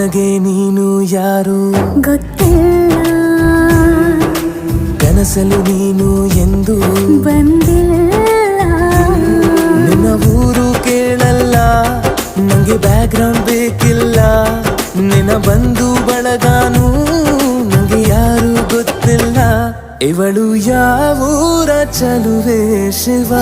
ನನಗೆ ನೀನು ಯಾರು ಗೊತ್ತಿಲ್ಲ, ಕನಸಲು ನೀನು ಎಂದು ಬಂದಿಲ್ಲ. ನಿನ್ನ ಊರು ಕೇಳಲ್ಲ, ನಂಗೆ ಬ್ಯಾಕ್ಗ್ರೌಂಡ್ ಬೇಕಿಲ್ಲ. ನಿನ್ನ ಬಂಧು ಬಳಗಾನು ನಂಗೆ ಯಾರು ಗೊತ್ತಿಲ್ಲ. ಇವಳು ಯಾವೂರ ಚಲುವೆ ಶಿವ.